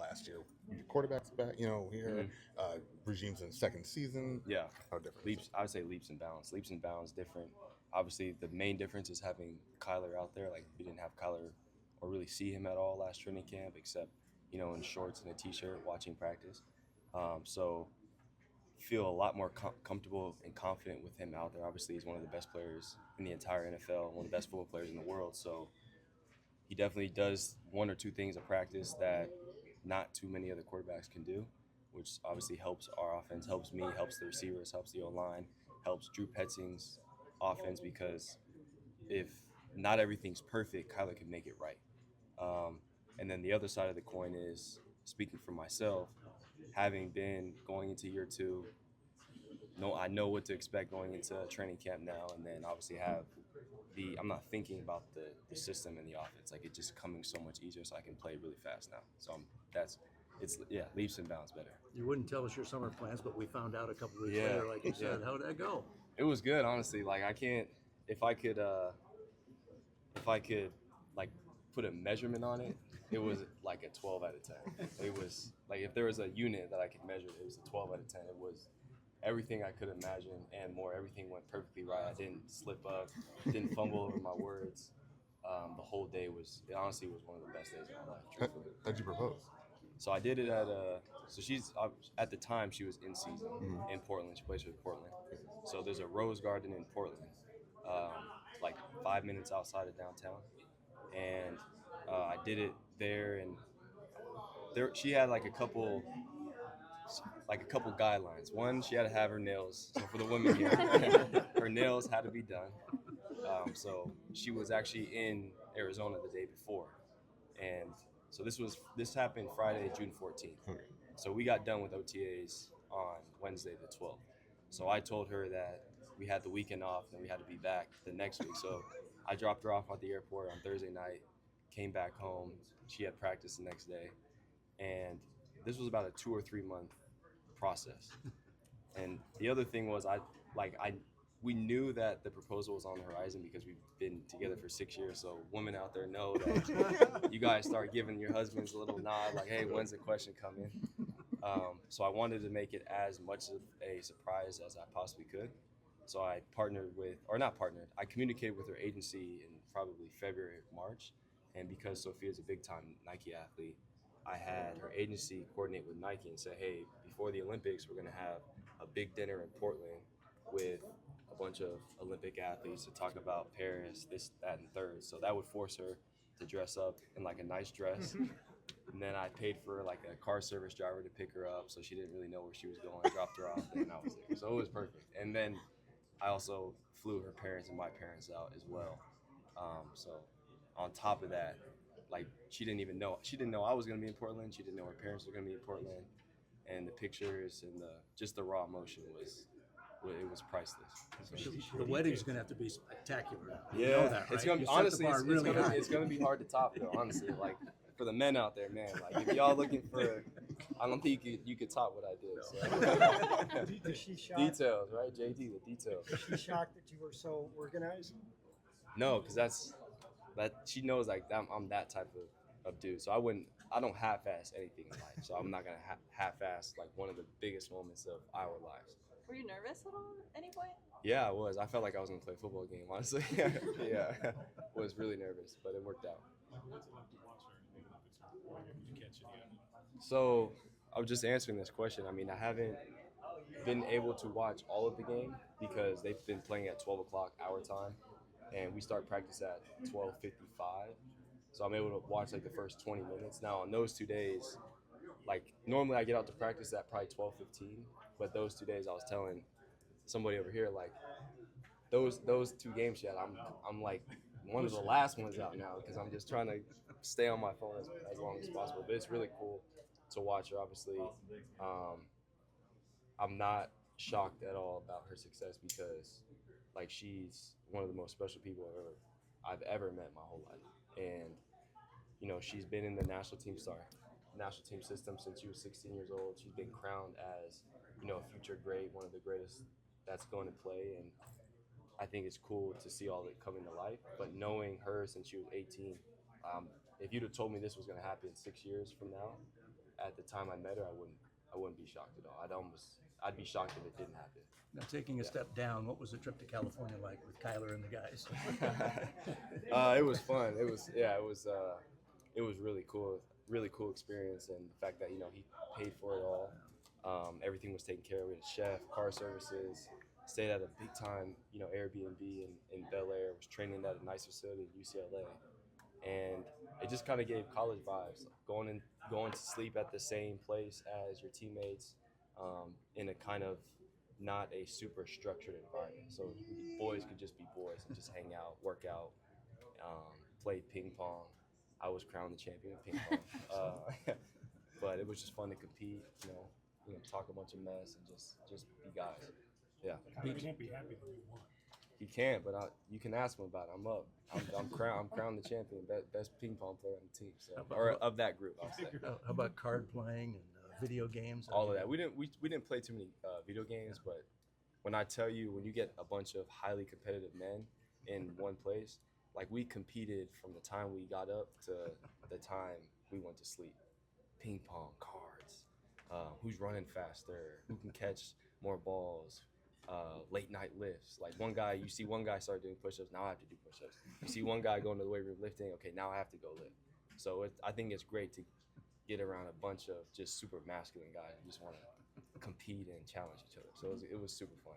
last year. Your quarterback's back, here. Regime's in second season. Yeah, How different? leaps. I would say leaps and bounds. Leaps and bounds different. Obviously, the main difference is having Kyler out there. Like we didn't have Kyler or really see him at all last training camp, except in shorts and a t-shirt watching practice. So feel a lot more comfortable and confident with him out there. Obviously, he's one of the best players in the entire NFL, one of the best football players in the world. So he definitely does one or two things in practice that not too many other quarterbacks can do, which obviously helps our offense, helps me, helps the receivers, helps the O-line, helps Drew Petzing's offense, because if not everything's perfect, Kyler can make it right. And then the other side of the coin is, speaking for myself, having been going into year two, I know what to expect going into training camp now, and then obviously I'm not thinking about the system and the offense. Like, it's just coming so much easier, so I can play really fast now. So leaps and bounds better. You wouldn't tell us your summer plans, but we found out a couple weeks later, like you said. How'd that go? It was good, honestly. Like, I can't, if I could like put a measurement on it, it was like a 12 out of 10. It was like, if there was a unit that I could measure, it was a 12 out of 10. It was everything I could imagine and more. Everything went perfectly right. I didn't slip up, didn't fumble over my words. The whole day honestly was one of the best days of my life. Truthfully. How'd you propose? So I did it so she's, at the time she was in season in Portland. She plays for Portland. So there's a Rose Garden in Portland, like 5 minutes outside of downtown. And I did it there, and she had like a couple guidelines. One, she had to have her nails. So for the women here, her nails had to be done. So she was actually in Arizona the day before, and so this happened Friday, June 14th. Okay. So we got done with OTAs on Wednesday the 12th. So I told her that we had the weekend off and we had to be back the next week. So I dropped her off at the airport on Thursday night, came back home. She had practice the next day, and this was about a 2 or 3 month process. And the other thing was, we knew that the proposal was on the horizon because we've been together for 6 years. So women out there know that you guys start giving your husbands a little nod, like, hey, when's the question coming? So I wanted to make it as much of a surprise as I possibly could. So I communicated with her agency in probably February, March. And because Sophia is a big time Nike athlete, I had her agency coordinate with Nike and say, hey, before the Olympics, we're going to have a big dinner in Portland with a bunch of Olympic athletes to talk about Paris, this, that, and third. So that would force her to dress up in like a nice dress. And then I paid for like a car service driver to pick her up, so she didn't really know where she was going. I dropped her off, and I was there. So it was perfect. And then I also flew her parents and my parents out as well. So on top of that, like, she didn't know I was going to be in Portland. She didn't know her parents were going to be in Portland. And the pictures and just the raw emotion was priceless. So, The wedding's going to have to be spectacular. Yeah, you know that, right? It's going to honestly, it's going to be hard to top, though. Honestly, like, for the men out there, man, like, if y'all looking for, I don't think you could top what I did. So. Was she shocked? Details, right, JT? The details. Was she shocked that you were so organized? No, because she knows, like, I'm that type of dude. So I don't half-ass anything in life. So I'm not gonna half-ass like one of the biggest moments of our lives. Were you nervous at all at any point? Yeah, I was. I felt like I was gonna play a football game, honestly. Yeah, was really nervous, but it worked out. What's it like to watch her in the Olympics? Did you catch any of it? So I was just answering this question. I mean, I haven't been able to watch all of the game because they've been playing at 12 o'clock our time, and we start practice at 12:55. So I'm able to watch like the first 20 minutes. Now on those 2 days, like, normally I get out to practice at probably 12:15, but those 2 days I was telling somebody over here, like, those 2 games she had, I'm like one of the last ones out now because I'm just trying to stay on my phone as long as possible. But it's really cool to watch her. Obviously, I'm not shocked at all about her success because, like, she's one of the most special people I've ever met my whole life. And, she's been in the national team system since she was 16 years old. She's been crowned as, a future great, one of the greatest that's going to play. And I think it's cool to see all that coming to life. But knowing her since she was 18, if you'd have told me this was going to happen 6 years from now, at the time I met her, I wouldn't be shocked at all. I'd be shocked if it didn't happen. Now, taking a step down, what was the trip to California like with Kyler and the guys? It was fun. It was really cool experience, and the fact that he paid for it all. Everything was taken care of. We had a chef, car services, stayed at a big time Airbnb in Bel Air. Was training at a nice facility in UCLA, and it just kind of gave college vibes. Going to sleep at the same place as your teammates, in a kind of not a super structured environment. So boys could just be boys and just hang out, work out, play ping pong. I was crowned the champion of ping pong, but it was just fun to compete. Talk a bunch of mess and just be guys. Yeah. He can't be happy that you won. He can't, but you can ask him about it. I'm up. I'm crowned the champion, best ping pong player on the team, or of that group. I'll say. How about card playing and video games? All of that. We didn't play too many video games, but when you get a bunch of highly competitive men in one place, like we competed from the time we got up to the time we went to sleep. Ping pong, cards, who's running faster, who can catch more balls, late night lifts. Like you see one guy start doing push-ups, now I have to do push-ups. You see one guy going to the weight room lifting, okay, now I have to go lift. So I think it's great to get around a bunch of just super masculine guys who just want to compete and challenge each other. So it was super fun.